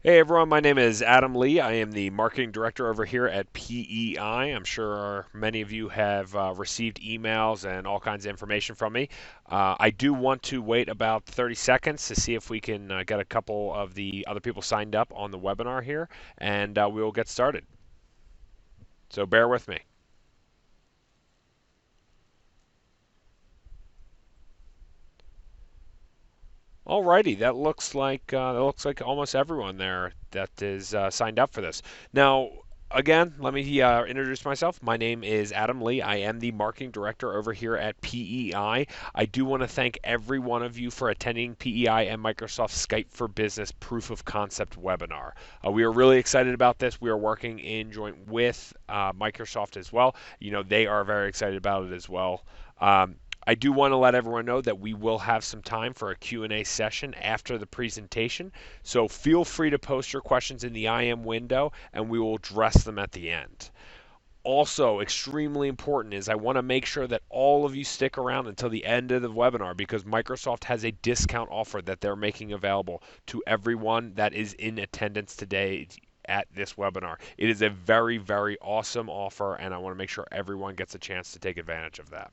Hey everyone, my name is Adam Lee. I am the marketing director over here at PEI. I'm sure many of you have received emails and all kinds of information from me. I do want to wait about 30 seconds to see if we can get a couple of the other people signed up on the webinar here, and we will get started. So bear with me. Alrighty, that looks like almost everyone there that is signed up for this. Now, again, let me introduce myself. My name is Adam Lee. I am the marketing director over here at PEI. I do want to thank every one of you for attending PEI and Microsoft Skype for Business Proof of Concept webinar. We are really excited about this. We are working in joint with Microsoft as well. You know, they are very excited about it as well. I do want to let everyone know that we will have some time for a Q&A session after the presentation, so feel free to post your questions in the IM window and we will address them at the end. Also, extremely important is I want to make sure that all of you stick around until the end of the webinar because Microsoft has a discount offer that they're making available to everyone that is in attendance today at this webinar. It is a very, very awesome offer, and I want to make sure everyone gets a chance to take advantage of that.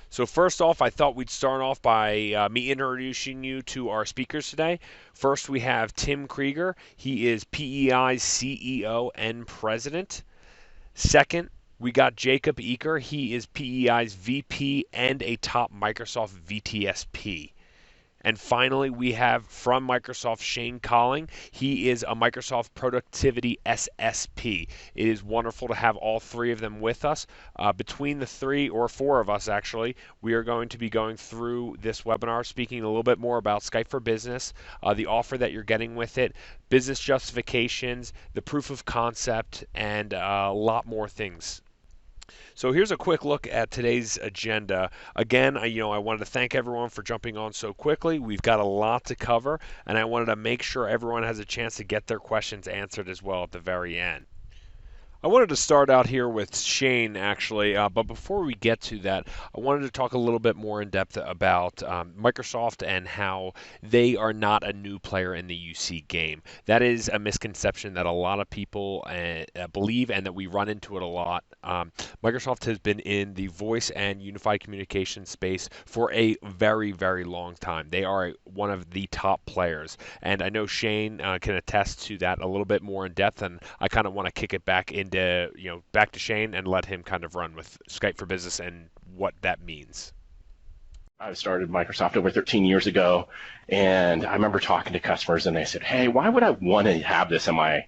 So first off, I thought we'd start off by me introducing you to our speakers today. First, we have Tim Krueger. He is PEI's CEO and president. Second, we got Jacob Eker. He is PEI's VP and a top Microsoft vTSP. And finally, we have from Microsoft Shane Colling. He is a Microsoft Productivity SSP. It is wonderful to have all three of them with us. Between the three or four of us, actually, we are going to be going through this webinar, speaking a little bit more about Skype for Business, the offer that you're getting with it, business justifications, the proof of concept, and a lot more things. So here's a quick look at today's agenda. Again, I wanted to thank everyone for jumping on so quickly. We've got a lot to cover, and I wanted to make sure everyone has a chance to get their questions answered as well at the very end. I wanted to start out here with Shane, actually, but before we get to that, I wanted to talk a little bit more in depth about Microsoft and how they are not a new player in the UC game. That is a misconception that a lot of people believe and that we run into it a lot. Microsoft has been in the voice and unified communication space for a very, very long time. They are one of the top players, and I know Shane can attest to that a little bit more in depth, and I kind of want to kick it back to Shane and let him kind of run with Skype for Business and what that means. I started Microsoft over 13 years ago, and I remember talking to customers, and they said, "Hey, why would I want to have this in my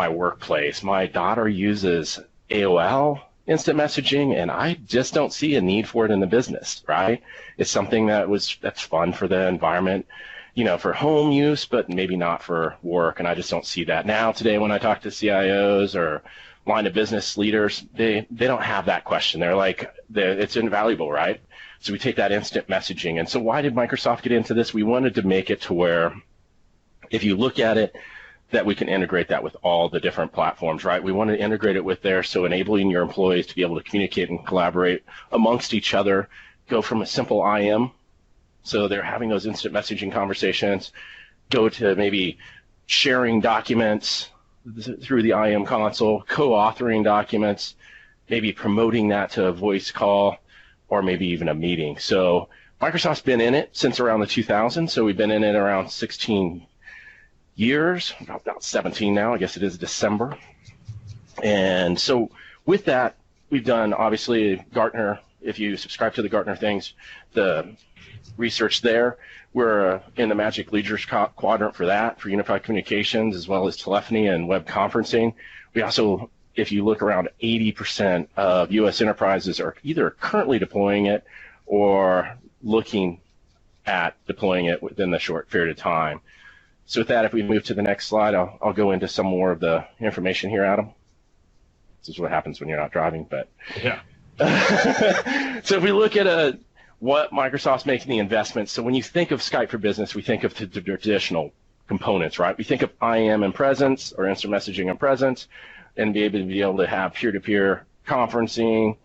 workplace? My daughter uses AOL instant messaging, and I just don't see a need for it in the business." Right? It's something that's fun for the environment, for home use, but maybe not for work, and I just don't see that. Now, today, when I talk to CIOs or line of business leaders, they don't have that question. They're like, it's invaluable, right? So we take that instant messaging. And so why did Microsoft get into this? We wanted to make it to where, if you look at it, that we can integrate that with all the different platforms, right? We want to integrate it with there, so enabling your employees to be able to communicate and collaborate amongst each other, go from a simple IM, so they're having those instant messaging conversations, go to maybe sharing documents through the IM console, co-authoring documents, maybe promoting that to a voice call, or maybe even a meeting. So Microsoft's been in it since around the 2000s, so we've been in it around 16 years, about 17 now, I guess it is December. And so with that, we've done, obviously, Gartner. If you subscribe to the Gartner things, the research there, we're in the Magic Leaders Quadrant for that, for unified communications, as well as telephony and web conferencing. We also, if you look around, 80% of U.S. enterprises are either currently deploying it or looking at deploying it within the short period of time. So with that, if we move to the next slide, I'll go into some more of the information here, Adam. This is what happens when you're not driving, but yeah. So if we look at what Microsoft's making the investments, so when you think of Skype for Business, we think of the traditional components, right? We think of IM and presence, or instant messaging and presence, and be able to have peer-to-peer conferencing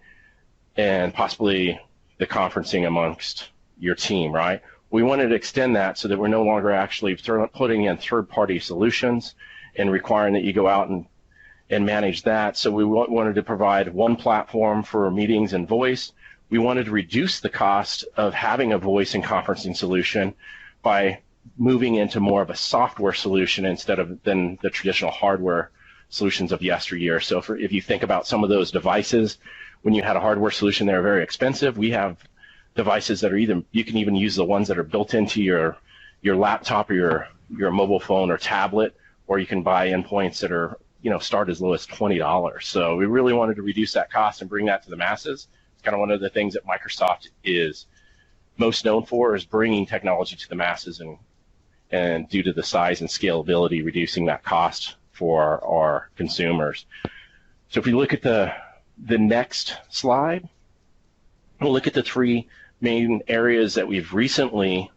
and possibly the conferencing amongst your team, right? We wanted to extend that so that we're no longer actually putting in third-party solutions and requiring that you go out and manage that. So we wanted to provide one platform for meetings and voice. We wanted to reduce the cost of having a voice and conferencing solution by moving into more of a software solution instead of than the traditional hardware solutions of yesteryear. So if you think about some of those devices, when you had a hardware solution, they were very expensive. We have devices that are you can even use the ones that are built into your laptop or your mobile phone or tablet, or you can buy endpoints that are, start as low as $20. So we really wanted to reduce that cost and bring that to the masses. It's kind of one of the things that Microsoft is most known for, is bringing technology to the masses, and due to the size and scalability, reducing that cost for our consumers. So if we look at the next slide, we'll look at the three main areas that we've recently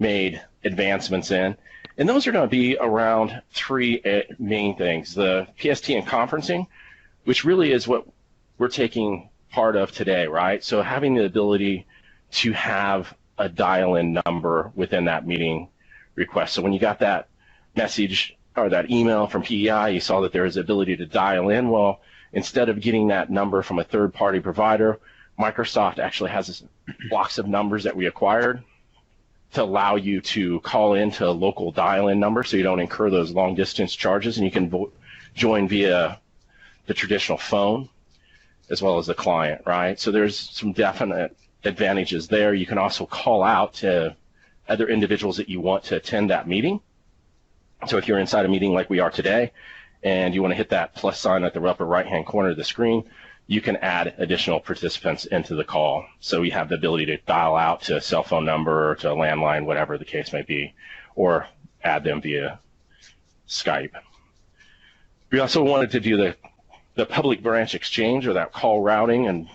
made advancements in. And those are going to be around three main things. The PST and conferencing, which really is what we're taking part of today, right? So having the ability to have a dial-in number within that meeting request. So when you got that message or that email from PEI, you saw that there is the ability to dial in. Well, instead of getting that number from a third-party provider, Microsoft actually has blocks of numbers that we acquired to allow you to call into a local dial-in number so you don't incur those long-distance charges, and you can join via the traditional phone as well as the client, right? So there's some definite advantages there. You can also call out to other individuals that you want to attend that meeting. So if you're inside a meeting like we are today and you want to hit that plus sign at the upper right-hand corner of the screen, you can add additional participants into the call. So you have the ability to dial out to a cell phone number or to a landline, whatever the case may be, or add them via Skype. We also wanted to do the public branch exchange, or that call routing and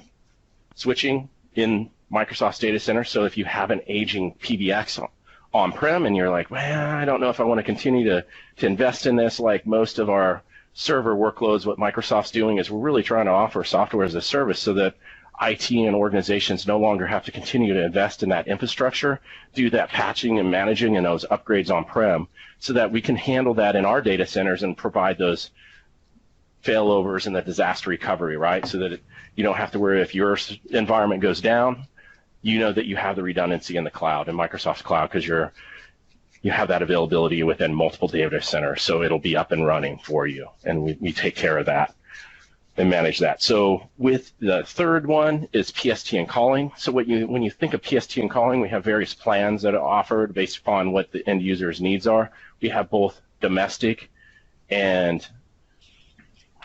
switching in Microsoft's data center. So if you have an aging PBX on-prem and you're like, well, I don't know if I want to continue to invest in this, like most of our server workloads, what Microsoft's doing is we're really trying to offer software as a service so that IT and organizations no longer have to continue to invest in that infrastructure, do that patching and managing and those upgrades on-prem, so that we can handle that in our data centers and provide those failovers and the disaster recovery, right? So that you don't have to worry if your environment goes down, you know that you have the redundancy in the cloud, in Microsoft's cloud, because you have that availability within multiple data centers, so it'll be up and running for you, and we take care of that and manage that. So with the third one is PST and Colling. So when you think of PST and Colling, we have various plans that are offered based upon what the end user's needs are. We have both domestic and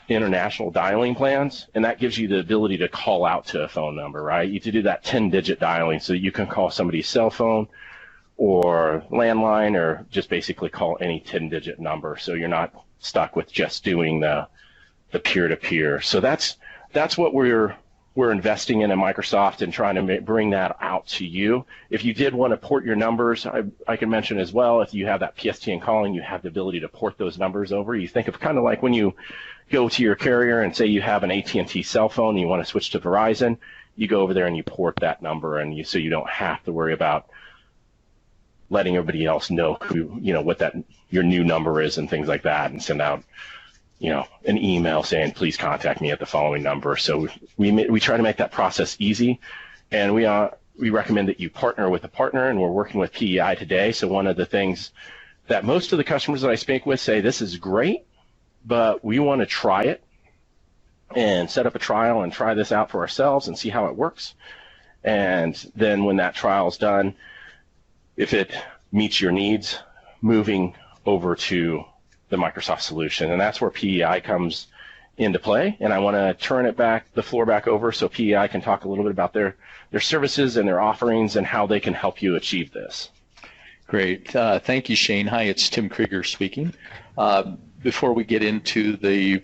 international dialing plans, and that gives you the ability to call out to a phone number, right? You have to do that 10-digit dialing so you can call somebody's cell phone or landline, or just basically call any 10-digit number, so you're not stuck with just doing the peer-to-peer. So that's what we're investing in Microsoft, and trying to bring that out to you. If you did want to port your numbers, I can mention as well, if you have that PST and Calling, you have the ability to port those numbers over. You think of kind of like when you go to your carrier and say you have an AT&T cell phone and you want to switch to Verizon, you go over there and you port that number, and so you don't have to worry about letting everybody else know what your new number is and things like that, and send out an email saying please contact me at the following number. So we try to make that process easy, and we recommend that you partner with a partner, and we're working with PEI today. So one of the things that most of the customers that I speak with say, this is great, but we want to try it and set up a trial and try this out for ourselves and see how it works. And then when that trial is done, if it meets your needs, moving over to the Microsoft solution. And that's where PEI comes into play. And I want to turn the floor back over so PEI can talk a little bit about their services and their offerings and how they can help you achieve this. Great. Thank you, Shane. Hi, it's Tim Krueger speaking. Before we get into the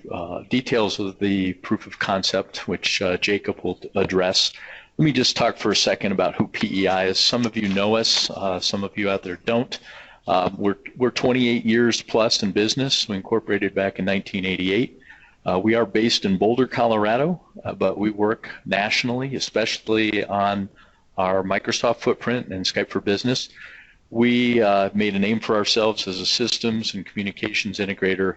details of the proof of concept, which Jacob will address, let me just talk for a second about who PEI is. Some of you know us, some of you out there don't. We're 28 years plus in business. We incorporated back in 1988. We are based in Boulder, Colorado, but we work nationally, especially on our Microsoft footprint and Skype for Business, we made a name for ourselves as a systems and communications integrator.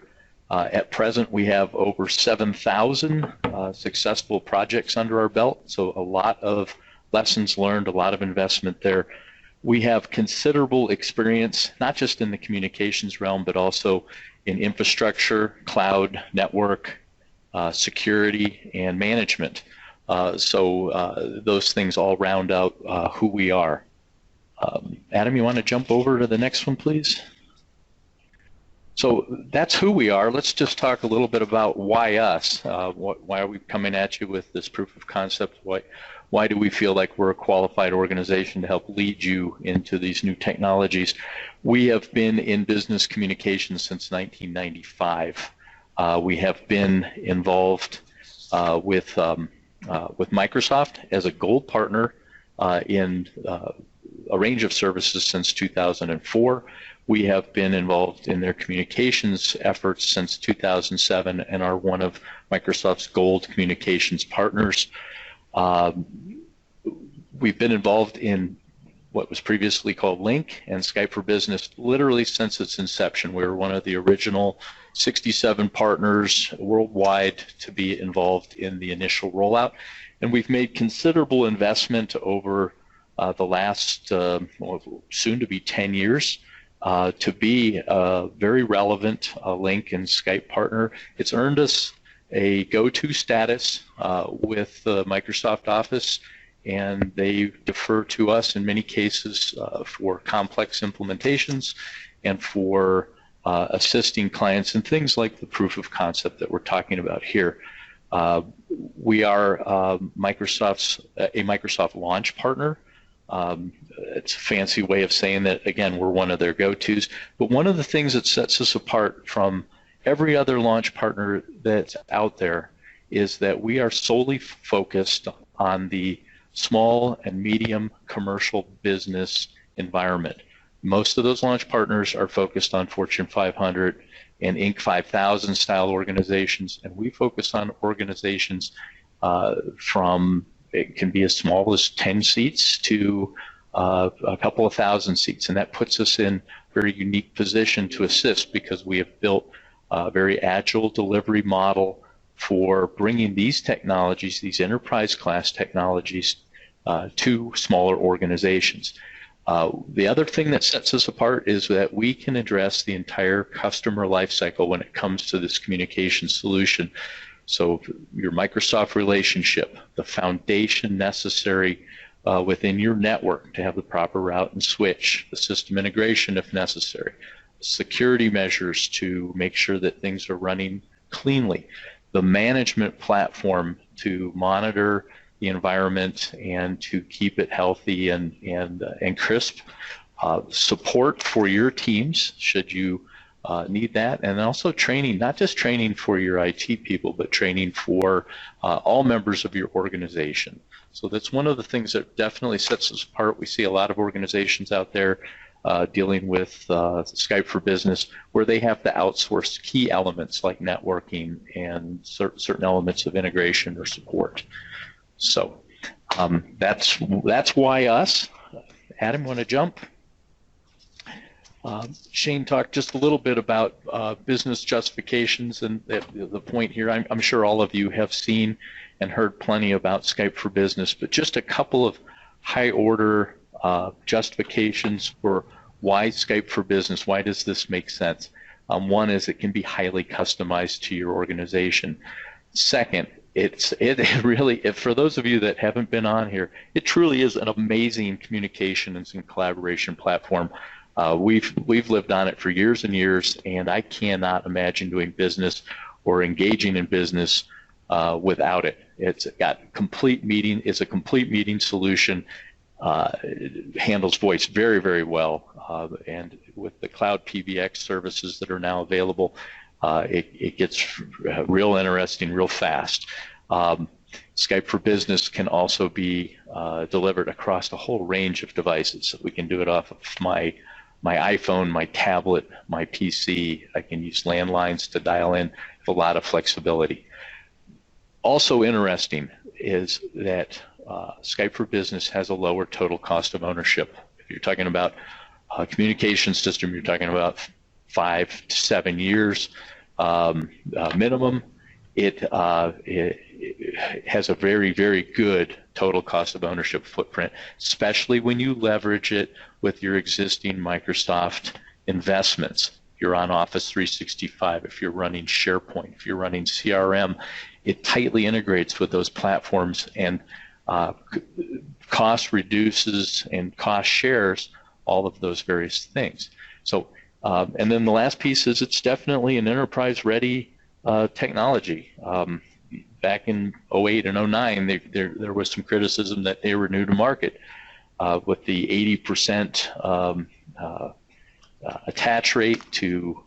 At present, we have over 7,000 successful projects under our belt, so a lot of lessons learned, a lot of investment there. We have considerable experience, not just in the communications realm, but also in infrastructure, cloud, network, security, and management. So those things all round out who we are. Adam, you want to jump over to the next one, please? So that's who we are. Let's just talk a little bit about why us. Why are we coming at you with this proof of concept? Why do we feel like we're a qualified organization to help lead you into these new technologies? We have been in business communications since 1995. We have been involved with Microsoft as a gold partner in a range of services since 2004. We have been involved in their communications efforts since 2007 and are one of Microsoft's gold communications partners. We've been involved in what was previously called Link and Skype for Business literally since its inception. We were one of the original 67 partners worldwide to be involved in the initial rollout. And we've made considerable investment over the last soon to be 10 years to be a very relevant Link and Skype partner. It's earned us a go-to status with Microsoft Office, and they defer to us in many cases for complex implementations and for assisting clients in things like the proof of concept that we're talking about here. We are a Microsoft launch partner. It's a fancy way of saying that, again, we're one of their go-tos. But one of the things that sets us apart from every other launch partner that's out there is that we are solely focused on the small and medium commercial business environment. Most of those launch partners are focused on Fortune 500 and Inc. 5000 style organizations, and we focus on organizations from, it can be as small as 10 seats to a couple of thousand seats, and that puts us in a very unique position to assist because we have built a very agile delivery model for bringing these technologies, these enterprise class technologies, to smaller organizations. The other thing that sets us apart is that we can address the entire customer lifecycle when it comes to this communication solution. So your Microsoft relationship, the foundation necessary within your network to have the proper route and switch, the system integration if necessary, security measures to make sure that things are running cleanly, the management platform to monitor the environment and to keep it healthy and crisp, support for your teams should you need that, and also training, not just training for your IT people, but training for all members of your organization. So that's one of the things that definitely sets us apart. We see a lot of organizations out there dealing with Skype for Business where they have to outsource key elements like networking and certain elements of integration or support. So that's why us. Adam, want to jump? Shane talked just a little bit about business justifications, and the point here, I'm sure all of you have seen and heard plenty about Skype for Business, but just a couple of high order justifications for why Skype for Business, why does this make sense? One is it can be highly customized to your organization. Second, it really, for those of you that haven't been on here, it truly is an amazing communication and collaboration platform. We've lived on it for years and years, and I cannot imagine doing business or engaging in business without it. It's got complete meeting. It's a complete meeting solution. It handles voice very, very well, and with the cloud PBX services that are now available, it gets real interesting real fast. Skype for Business can also be delivered across a whole range of devices. So we can do it off of my iPhone, my tablet, my PC. I can use landlines to dial in with a lot of flexibility. Also interesting is that Skype for Business has a lower total cost of ownership. If you're talking about a communication system, you're talking about 5 to 7 years minimum. It has a very, very good total cost of ownership footprint, especially when you leverage it with your existing Microsoft investments. If you're on Office 365, if you're running SharePoint, if you're running CRM, it tightly integrates with those platforms, and cost reduces and cost shares all of those various things. So, and then the last piece is it's definitely an enterprise-ready technology. Back in 08 and 09, there was some criticism that they were new to market. With the 80% attach rate to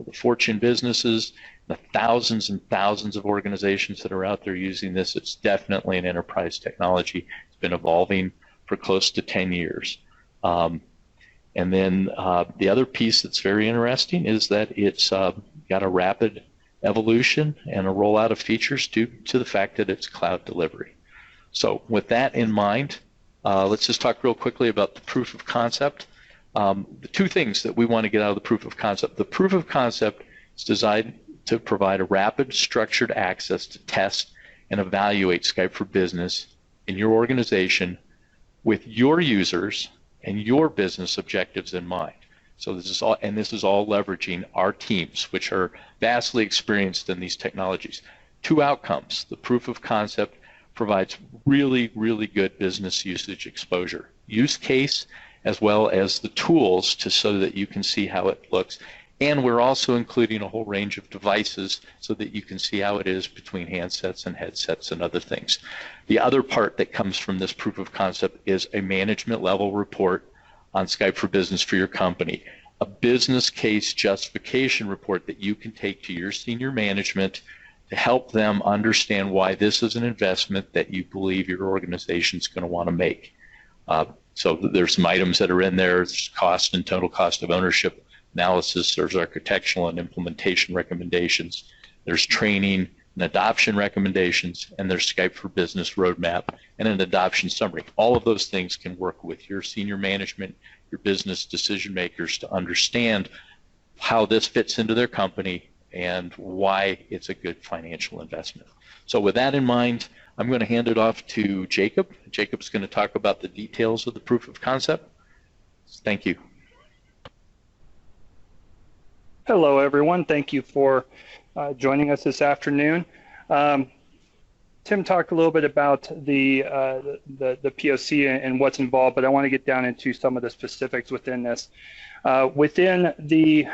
the Fortune businesses, the thousands and thousands of organizations that are out there using this, it's definitely an enterprise technology. It's been evolving for close to 10 years. And then the other piece that's very interesting is that it's got a rapid evolution and a rollout of features due to the fact that it's cloud delivery. So with that in mind, let's just talk real quickly about the proof of concept. The two things that we want to get out of the proof of concept. The proof of concept is designed to provide a rapid, structured access to test and evaluate Skype for Business in your organization with your users and your business objectives in mind. So this is all leveraging our teams, which are vastly experienced in these technologies. Two outcomes. The proof of concept provides really, really good business usage exposure, use case, as well as the tools so that you can see how it looks. And we're also including a whole range of devices so that you can see how it is between handsets and headsets and other things. The other part that comes from this proof of concept is a management level report on Skype for Business for your company, a business case justification report that you can take to your senior management to help them understand why this is an investment that you believe your organization is going to want to make. So there's some items that are in there. There's cost and total cost of ownership analysis. There's architectural and implementation recommendations. There's training and adoption recommendations, and there's Skype for Business roadmap and an adoption summary. All of those things can work with your senior management, your business decision makers to understand how this fits into their company and why it's a good financial investment. So with that in mind, I'm going to hand it off to Jacob. Jacob's going to talk about the details of the proof of concept. Thank you. Hello, everyone. Thank you for joining us this afternoon. Tim talked a little bit about the POC and what's involved, but I want to get down into some of the specifics within this. Within the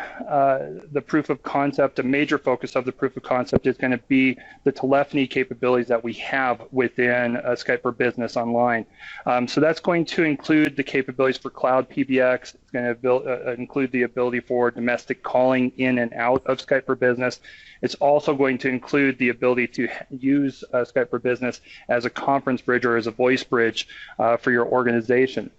proof of concept, a major focus of the proof of concept is going to be the telephony capabilities that we have within Skype for Business Online. So that's going to include the capabilities for cloud PBX. It's going to include the ability for domestic calling in and out of Skype for Business. It's also going to include the ability to use Skype for Business as a conference bridge or as a voice bridge for your organization.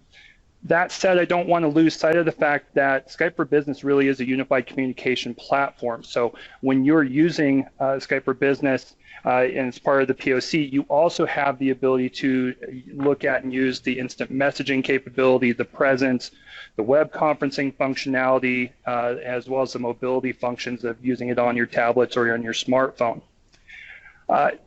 That said, I don't want to lose sight of the fact that Skype for Business really is a unified communication platform. So when you're using Skype for Business and as part of the POC, you also have the ability to look at and use the instant messaging capability, the presence, the web conferencing functionality, as well as the mobility functions of using it on your tablets or on your smartphone.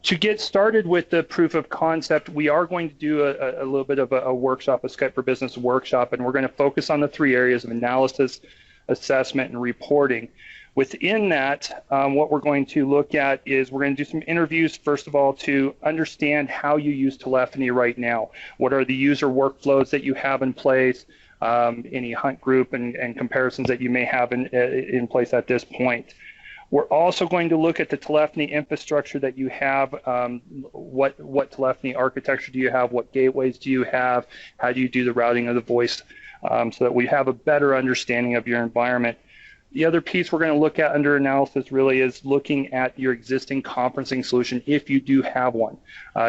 To get started with the proof of concept, we are going to do a little bit of a workshop, a Skype for Business workshop, and we're going to focus on the three areas of analysis, assessment, and reporting. Within that, what we're going to look at is we're going to do some interviews, first of all, to understand how you use telephony right now. What are the user workflows that you have in place, any hunt group and comparisons that you may have in place at this point. We're also going to look at the telephony infrastructure that you have. What telephony architecture do you have? What gateways do you have? How do you do the routing of the voice so that we have a better understanding of your environment? The other piece we're going to look at under analysis really is looking at your existing conferencing solution if you do have one.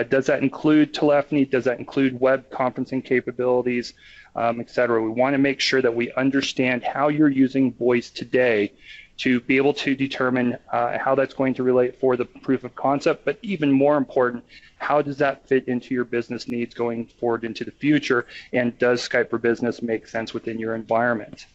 Does that include telephony? Does that include web conferencing capabilities, et cetera? We want to make sure that we understand how you're using voice today to be able to determine how that's going to relate for the proof of concept, but even more important, how does that fit into your business needs going forward into the future, and does Skype for Business make sense within your environment?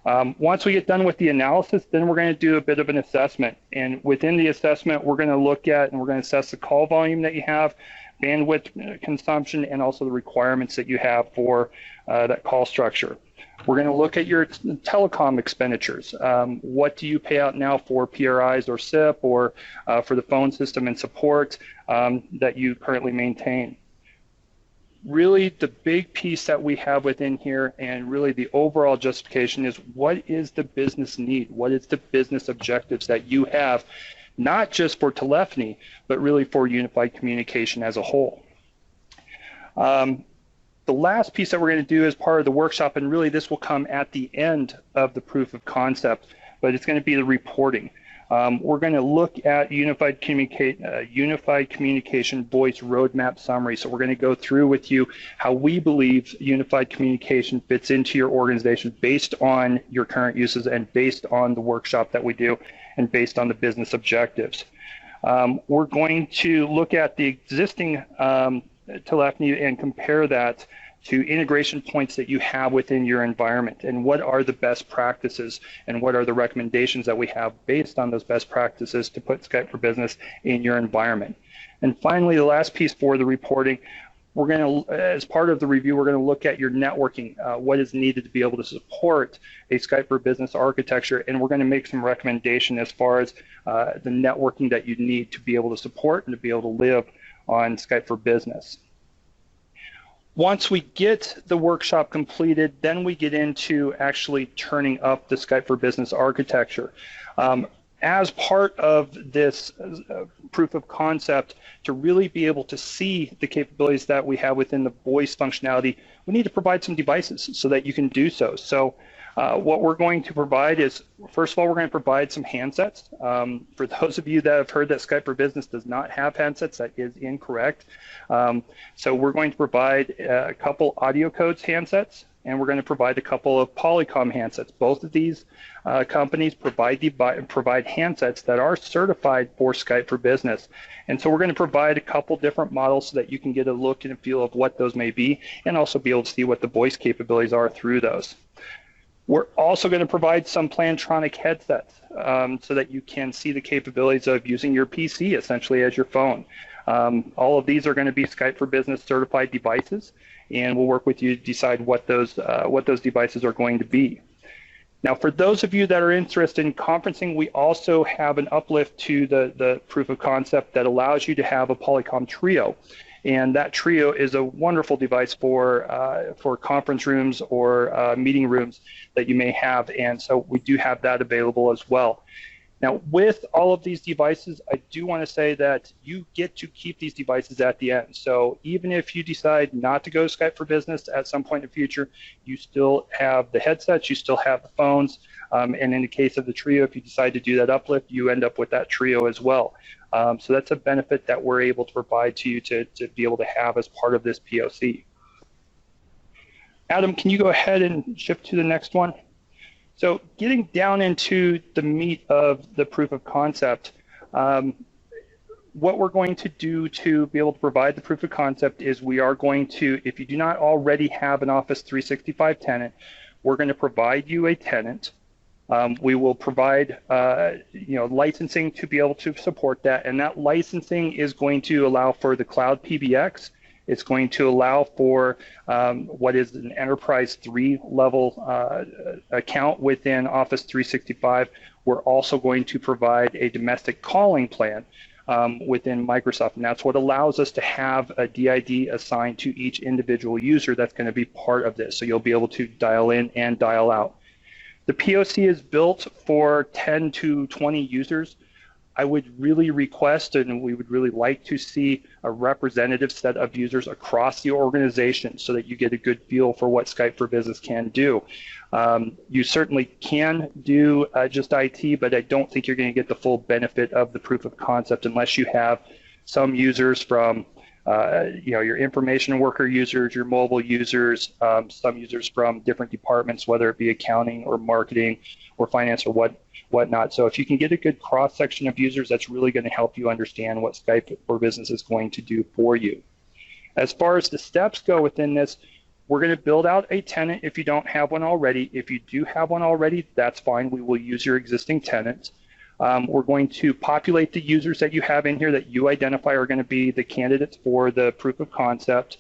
Once we get done with the analysis, then we're going to do a bit of an assessment. And within the assessment, we're going to look at and we're going to assess the call volume that you have, bandwidth consumption, and also the requirements that you have for that call structure. We're going to look at your telecom expenditures. What do you pay out now for PRIs or SIP or for the phone system and support that you currently maintain? Really, the big piece that we have within here, and really the overall justification, is what is the business need? What is the business objectives that you have, not just for telephony, but really for unified communication as a whole? The last piece that we're going to do as part of the workshop, and really this will come at the end of the proof of concept, but it's going to be the reporting. We're going to look at unified communication voice roadmap summary. So we're going to go through with you how we believe unified communication fits into your organization based on your current uses and based on the workshop that we do and based on the business objectives. We're going to look at the existing telephony and compare that to integration points that you have within your environment, and what are the best practices and what are the recommendations that we have based on those best practices to put Skype for Business in your environment. And finally, the last piece for the reporting, we're going to, as part of the review, we're going to look at your networking, what is needed to be able to support a Skype for Business architecture, and we're going to make some recommendation as far as the networking that you need to be able to support and to be able to live on Skype for Business. Once we get the workshop completed, then we get into actually turning up the Skype for Business architecture. As part of this proof of concept, to really be able to see the capabilities that we have within the voice functionality, we need to provide some devices so that you can do so. So what we're going to provide is, first of all, we're going to provide some handsets. For those of you that have heard that Skype for Business does not have handsets, that is incorrect. So we're going to provide a couple audio codes handsets, and we're going to provide a couple of Polycom handsets. Both of these companies provide handsets that are certified for Skype for Business. And so we're going to provide a couple different models so that you can get a look and a feel of what those may be, and also be able to see what the voice capabilities are through those. We're also going to provide some Plantronic headsets so that you can see the capabilities of using your PC essentially as your phone. All of these are going to be Skype for Business certified devices, and we'll work with you to decide what those devices are going to be. Now, for those of you that are interested in conferencing, we also have an uplift to the proof of concept that allows you to have a Polycom Trio. And that Trio is a wonderful device for conference rooms or meeting rooms that you may have. And so we do have that available as well. Now, with all of these devices, I do want to say that you get to keep these devices at the end. So even if you decide not to go Skype for Business at some point in the future, you still have the headsets, you still have the phones. And in the case of the Trio, if you decide to do that uplift, you end up with that Trio as well. So that's a benefit that we're able to provide to you to be able to have as part of this POC. Adam, can you go ahead and shift to the next one? So getting down into the meat of the proof of concept, what we're going to do to be able to provide the proof of concept is we are going to, if you do not already have an Office 365 tenant, we're going to provide you a tenant. We will provide licensing to be able to support that, and that licensing is going to allow for the cloud PBX. It's going to allow for what is an Enterprise 3 level account within Office 365. We're also going to provide a domestic calling plan within Microsoft, and that's what allows us to have a DID assigned to each individual user that's going to be part of this. So you'll be able to dial in and dial out. The POC is built for 10 to 20 users. I would really request, and we would really like to see a representative set of users across the organization so that you get a good feel for what Skype for Business can do. You certainly can do just IT, but I don't think you're going to get the full benefit of the proof of concept unless you have some users from your information worker users, your mobile users, some users from different departments, whether it be accounting or marketing or finance or whatnot. So if you can get a good cross-section of users, that's really going to help you understand what Skype for Business is going to do for you. As far as the steps go within this, we're going to build out a tenant if you don't have one already. If you do have one already, that's fine. We will use your existing tenants. We're going to populate the users that you have in here that you identify are going to be the candidates for the proof of concept.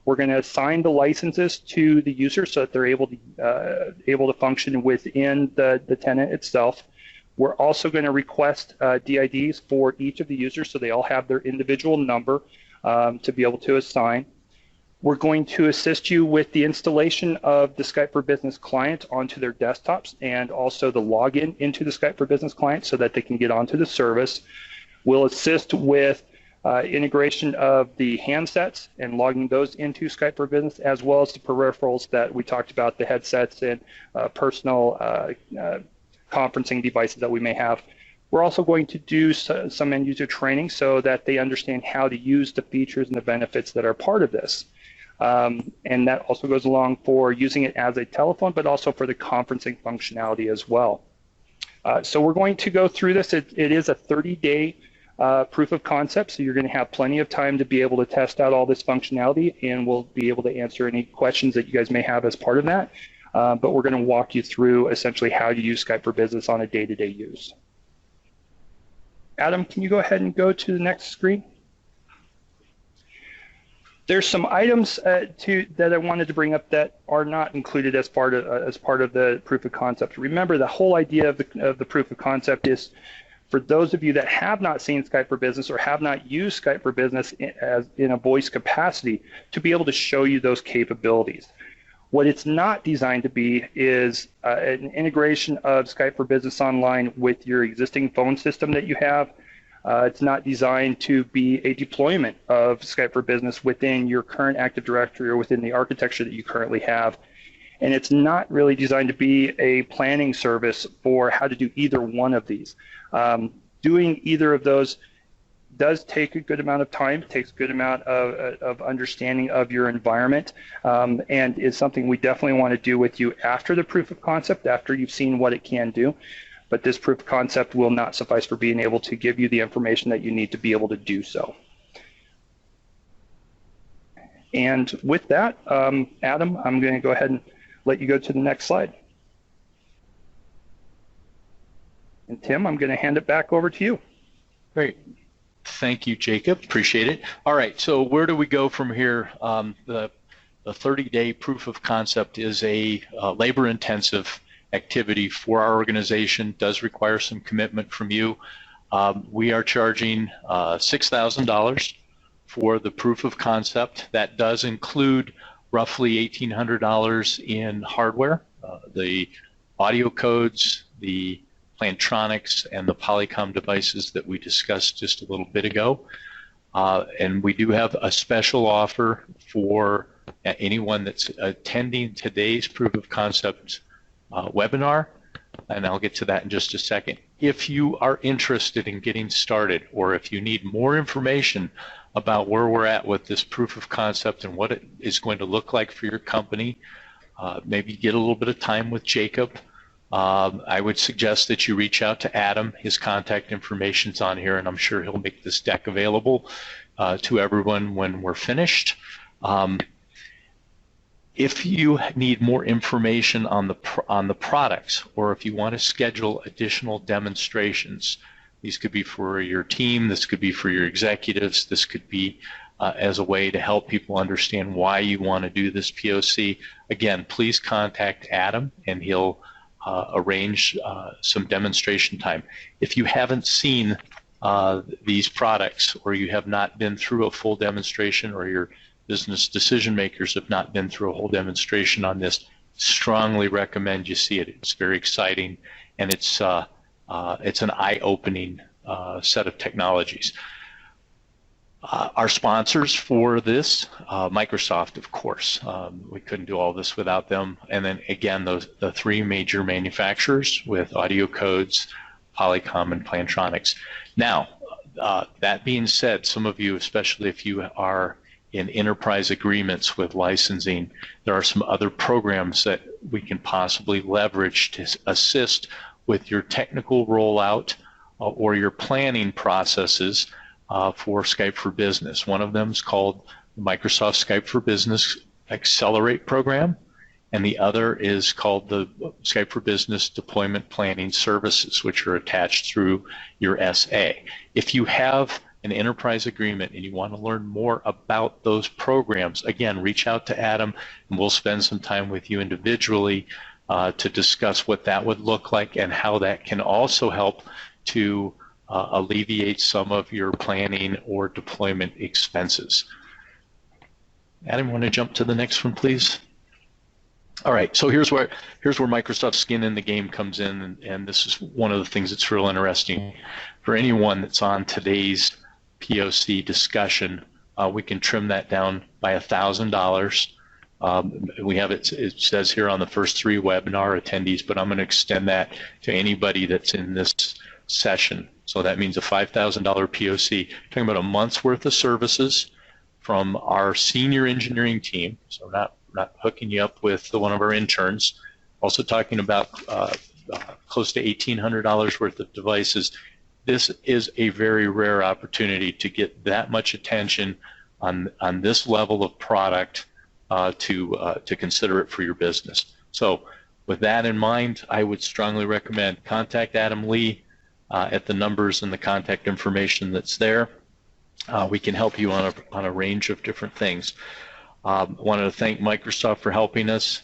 We're going to assign the licenses to the users so that they're able to function within the tenant itself. We're also going to request DIDs for each of the users so they all have their individual number to be able to assign. We're going to assist you with the installation of the Skype for Business client onto their desktops and also the login into the Skype for Business client so that they can get onto the service. We'll assist with integration of the handsets and logging those into Skype for Business, as well as the peripherals that we talked about, the headsets and personal conferencing devices that we may have. We're also going to do some end user training so that they understand how to use the features and the benefits that are part of this. And that also goes along for using it as a telephone, but also for the conferencing functionality as well. So we're going to go through this. It is a 30-day proof of concept, so you're going to have plenty of time to be able to test out all this functionality, and we'll be able to answer any questions that you guys may have as part of that. But we're going to walk you through essentially how to use Skype for Business on a day-to-day use. Adam, can you go ahead and go to the next screen? There's some items that I wanted to bring up that are not included as part of the proof of concept. Remember, the whole idea of the proof of concept is for those of you that have not seen Skype for Business or have not used Skype for Business in a voice capacity to be able to show you those capabilities. What it's not designed to be is an integration of Skype for Business Online with your existing phone system that you have. It's not designed to be a deployment of Skype for Business within your current Active Directory or within the architecture that you currently have. And it's not really designed to be a planning service for how to do either one of these. Doing either of those does take a good amount of time, takes a good amount of understanding of your environment, and is something we definitely want to do with you after the proof of concept, after you've seen what it can do. But this proof of concept will not suffice for being able to give you the information that you need to be able to do so. And with that, Adam, I'm going to go ahead and let you go to the next slide. And Tim, I'm going to hand it back over to you. Great. Thank you, Jacob. Appreciate it. All right, so where do we go from here? The 30-day proof of concept is a labor-intensive activity for our organization, does require some commitment from you. We are charging $6,000 for the proof of concept. That does include roughly $1,800 in hardware, the audio codes, the Plantronics, and the Polycom devices that we discussed just a little bit ago. And we do have a special offer for anyone that's attending today's proof of concept webinar, and I'll get to that in just a second. If you are interested in getting started, or if you need more information about where we're at with this proof of concept and what it is going to look like for your company, maybe get a little bit of time with Jacob, I would suggest that you reach out to Adam. His contact information's on here, and I'm sure he'll make this deck available to everyone when we're finished. If you need more information on the products, or if you want to schedule additional demonstrations, these could be for your team, this could be for your executives, this could be as a way to help people understand why you want to do this POC. Again, please contact Adam, and he'll arrange some demonstration time. If you haven't seen these products, or you have not been through a full demonstration, or your business decision makers have not been through a whole demonstration on this, strongly recommend you see it. It's very exciting, and it's an eye-opening set of technologies. Our sponsors for this, Microsoft, of course. We couldn't do all this without them. And then again, the three major manufacturers with audio codes, Polycom, and Plantronics. Now, That being said, some of you, especially if you are in enterprise agreements with licensing, there are some other programs that we can possibly leverage to assist with your technical rollout or your planning processes for Skype for Business. One of them is called the Microsoft Skype for Business Accelerate program, and the other is called the Skype for Business Deployment Planning Services, which are attached through your SA. If you have an enterprise agreement and you want to learn more about those programs, again, reach out to Adam and we'll spend some time with you individually to discuss what that would look like and how that can also help to alleviate some of your planning or deployment expenses. Adam, want to jump to the next one, please? All right, so here's where Microsoft's skin in the game comes in, and this is one of the things that's real interesting. For anyone that's on today's POC discussion, we can trim that down by $1,000. We have it says here on the first 3 webinar attendees, but I'm going to extend that to anybody that's in this session. So that means a $5,000 POC, talking about a month's worth of services from our senior engineering team. So not hooking you up with one of our interns. Also talking about close to $1,800 worth of devices. This is a very rare opportunity to get that much attention on this level of product to consider it for your business. So with that in mind, I would strongly recommend contact Adam Lee at the numbers and the contact information that's there. We can help you on a range of different things. I wanted to thank Microsoft for helping us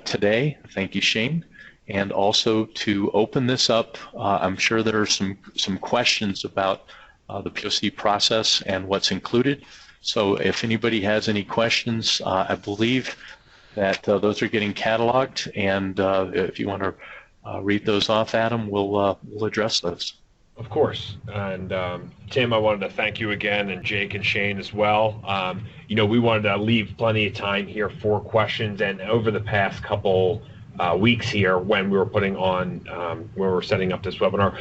today. Thank you, Shane. And also to open this up, I'm sure there are some questions about the POC process and what's included. So if anybody has any questions, I believe that those are getting cataloged. And if you want to read those off, Adam, we'll address those. Of course. And Tim, I wanted to thank you again, and Jake and Shane as well. We wanted to leave plenty of time here for questions, and over the past couple weeks here when we were putting on, when we were setting up this webinar,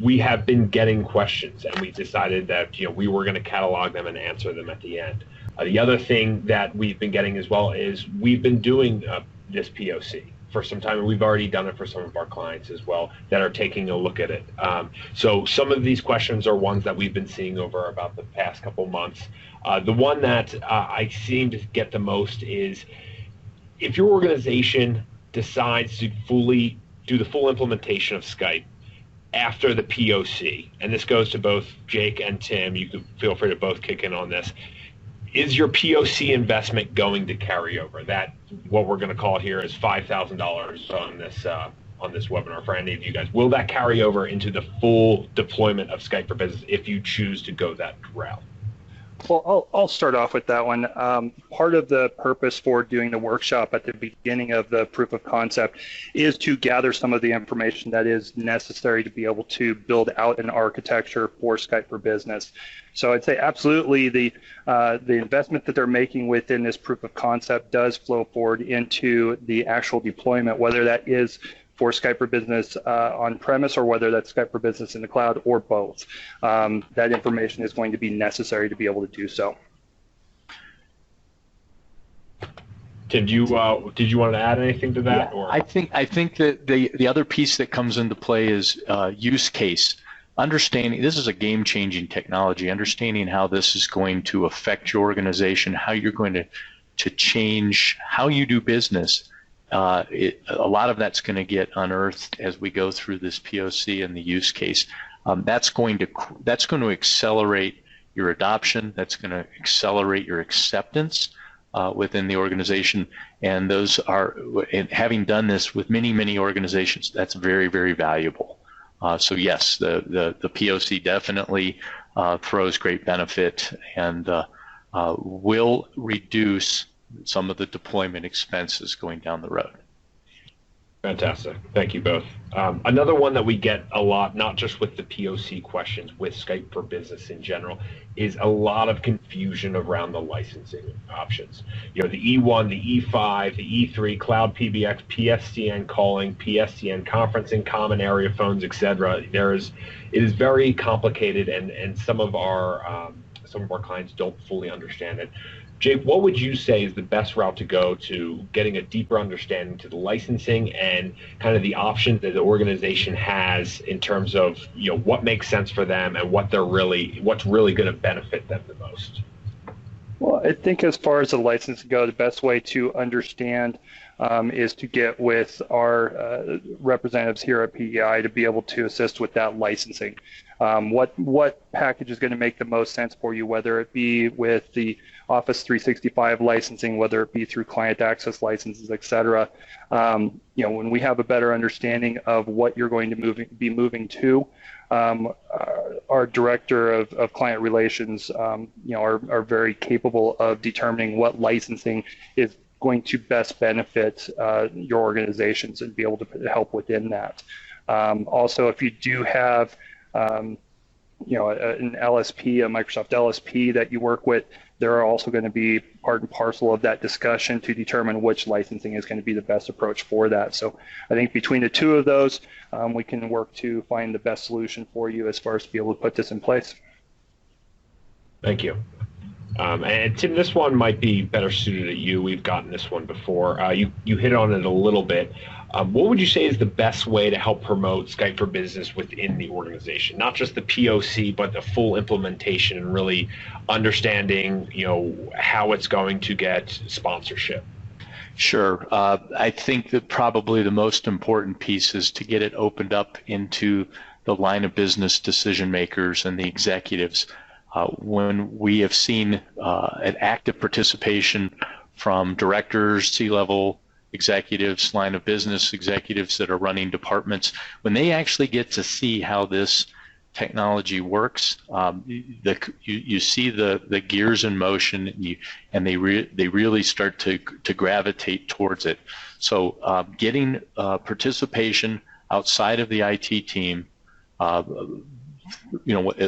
we have been getting questions, and we decided that we were going to catalog them and answer them at the end. The other thing that we've been getting as well is we've been doing this POC for some time, and we've already done it for some of our clients as well that are taking a look at it. So some of these questions are ones that we've been seeing over about the past couple months. The one that I seem to get the most is if your organization decides to fully do the full implementation of Skype after the POC, and this goes to both Jake and Tim, you can feel free to both kick in on this. Is your POC investment going to carry over? That, what we're going to call here, is $5,000 on this webinar for any of you guys. Will that carry over into the full deployment of Skype for Business if you choose to go that route? Well, I'll start off with that one. Part of the purpose for doing the workshop at the beginning of the proof of concept is to gather some of the information that is necessary to be able to build out an architecture for Skype for Business. So I'd say absolutely the investment that they're making within this proof of concept does flow forward into the actual deployment, whether that is for Skype for Business on-premise or whether that's Skype for Business in the cloud or both. That information is going to be necessary to be able to do so. Did you want to add anything to that? Yeah, or? I think that the other piece that comes into play is use case. Understanding this is a game-changing technology, understanding how this is going to affect your organization, how you're going to change how you do business. A lot of that's going to get unearthed as we go through this POC and the use case. That's going to accelerate your adoption. That's going to accelerate your acceptance within the organization. And those are, and having done this with many organizations, that's very, very valuable. So yes, the POC definitely throws great benefit and will reduce some of the deployment expenses going down the road. Fantastic. Thank you both. Another one that we get a lot, not just with the POC questions, with Skype for Business in general, is a lot of confusion around the licensing options. You know, the E1, the E5, the E3, Cloud PBX, PSTN calling, PSTN conferencing, common area phones, etc. It is very complicated, and some of our clients don't fully understand it. Jake, what would you say is the best route to go to getting a deeper understanding to the licensing and kind of the options that the organization has in terms of, you know, what makes sense for them and what's really going to benefit them the most? Well, I think as far as the licensing go, the best way to understand is to get with our representatives here at PEI to be able to assist with that licensing. What package is going to make the most sense for you, whether it be with the Office 365 licensing, whether it be through client access licenses, et cetera. When we have a better understanding of what you're going to be moving to, our director of client relations, are very capable of determining what licensing is going to best benefit your organizations and be able to help within that. Also, if you do have an LSP, a Microsoft LSP that you work with, there are also going to be part and parcel of that discussion to determine which licensing is going to be the best approach for that. So I think between the two of those, we can work to find the best solution for you as far as to be able to put this in place. Thank you. And Tim, this one might be better suited at you. We've gotten this one before. You hit on it a little bit. What would you say is the best way to help promote Skype for Business within the organization? Not just the POC, but the full implementation and really understanding, how it's going to get sponsorship. Sure. I think that probably the most important piece is to get it opened up into the line of business decision makers and the executives. When we have seen an active participation from directors, C-level executives, line of business executives that are running departments, when they actually get to see how this technology works, you see the gears in motion, and they really start to gravitate towards it. So getting participation outside of the IT team,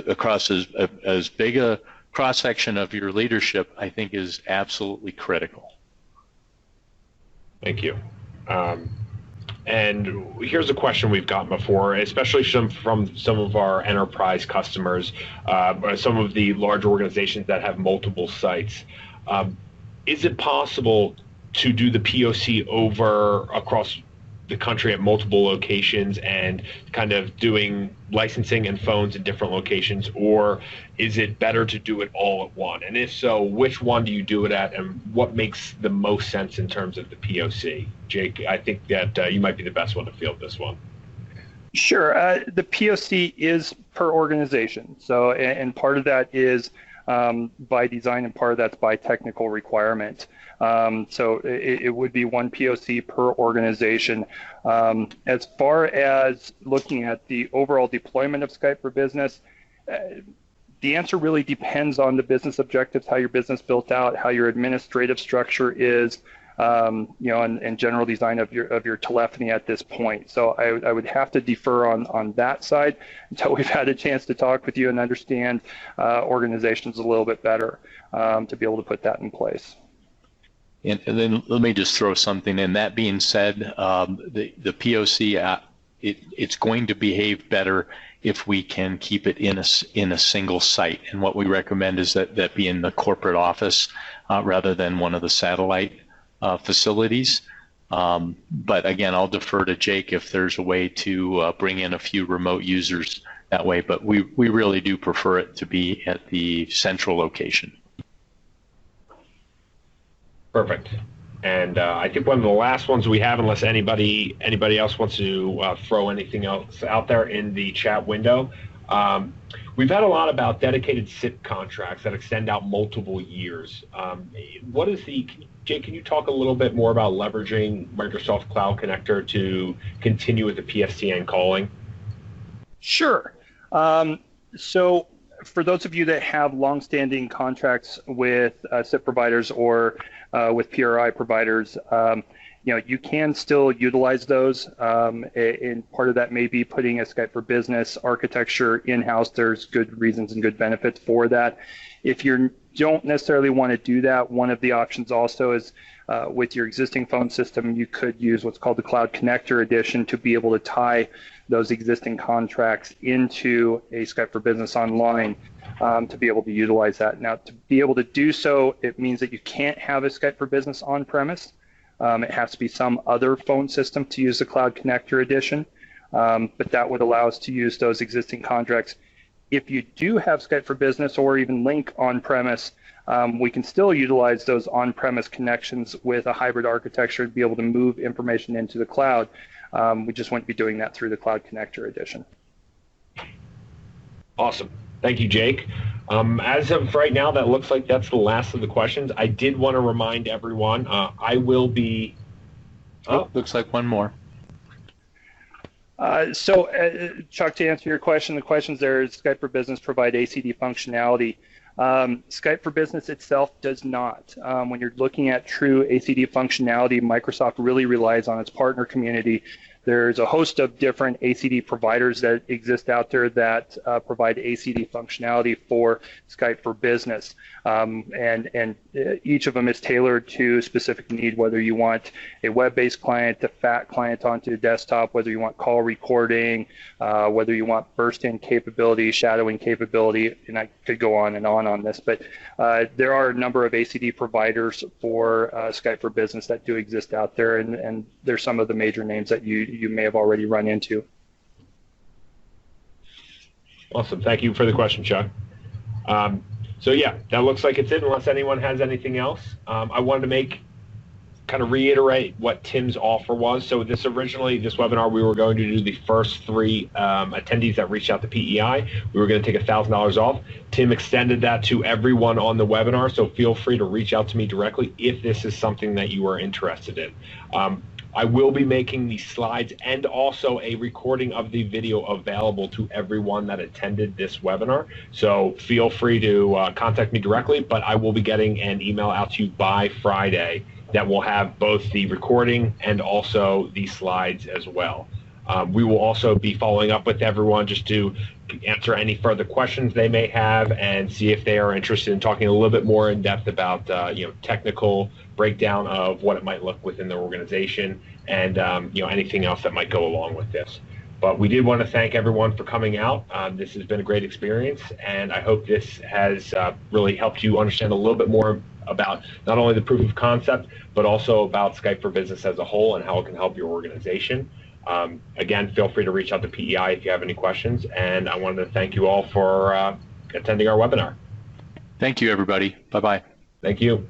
across as big a cross section of your leadership, I think is absolutely critical. Thank you. And here's a question we've gotten before, especially from some of our enterprise customers, some of the large organizations that have multiple sites. Is it possible to do the POC across the country at multiple locations and kind of doing licensing and phones in different locations, or is it better to do it all at one? And if so, which one do you do it at, and what makes the most sense in terms of the POC? Jake, I think that you might be the best one to field this one. Sure. The POC is per organization. So, and part of that is by design, and part of that's by technical requirement. So it would be one POC per organization. As far as looking at the overall deployment of Skype for Business, the answer really depends on the business objectives, how your business built out, how your administrative structure is, and general design of your telephony at this point. So I would have to defer on that side until we've had a chance to talk with you and understand organizations a little bit better to be able to put that in place. And then let me just throw something in. That being said, the POC, it's going to behave better if we can keep it in a single site. And what we recommend is that be in the corporate office rather than one of the satellite facilities. But again, I'll defer to Jake if there's a way to bring in a few remote users that way. But we really do prefer it to be at the central location. Perfect. And I think one of the last ones we have, unless anybody else wants to throw anything else out there in the chat window, we've had a lot about dedicated SIP contracts that extend out multiple years. Jake, can you talk a little bit more about leveraging Microsoft Cloud Connector to continue with the PSTN calling? Sure. So for those of you that have longstanding contracts with SIP providers or with PRI providers, you can still utilize those. And part of that may be putting a Skype for Business architecture in-house. There's good reasons and good benefits for that. If you don't necessarily want to do that, one of the options also is with your existing phone system, you could use what's called the Cloud Connector Edition to be able to tie those existing contracts into a Skype for Business Online to be able to utilize that. Now, to be able to do so, it means that you can't have a Skype for Business on-premise. It has to be some other phone system to use the Cloud Connector Edition, but that would allow us to use those existing contracts. If you do have Skype for Business or even Link on-premise, we can still utilize those on-premise connections with a hybrid architecture to be able to move information into the cloud. We just wouldn't be doing that through the Cloud Connector Edition. Awesome. Thank you, Jake. As of right now, that looks like that's the last of the questions. I did want to remind everyone, I will be... Looks like one more. Chuck, to answer your question, the questions there is Skype for Business provide ACD functionality. Skype for Business itself does not. When you're looking at true ACD functionality, Microsoft really relies on its partner community. There's a host of different ACD providers that exist out there that provide ACD functionality for Skype for Business. And each of them is tailored to specific need, whether you want a web-based client, a FAT client onto the desktop, whether you want call recording, whether you want burst-in capability, shadowing capability, and I could go on this. But there are a number of ACD providers for Skype for Business that do exist out there, and there's some of the major names that you may have already run into. Awesome. Thank you for the question, Chuck. So yeah, that looks like it's it, unless anyone has anything else. I wanted to reiterate what Tim's offer was. So this webinar, we were going to do the first 3 attendees that reached out to PEI. We were going to take $1,000 off. Tim extended that to everyone on the webinar, so feel free to reach out to me directly if this is something that you are interested in. I will be making the slides and also a recording of the video available to everyone that attended this webinar. So feel free to contact me directly, but I will be getting an email out to you by Friday that will have both the recording and also the slides as well. We will also be following up with everyone just to answer any further questions they may have and see if they are interested in talking a little bit more in depth about technical breakdown of what it might look within the organization and anything else that might go along with this. But we did want to thank everyone for coming out. This has been a great experience, and I hope this has really helped you understand a little bit more about not only the proof of concept, but also about Skype for Business as a whole and how it can help your organization. Again, feel free to reach out to PEI if you have any questions, and I wanted to thank you all for attending our webinar. Thank you, everybody. Bye-bye. Thank you.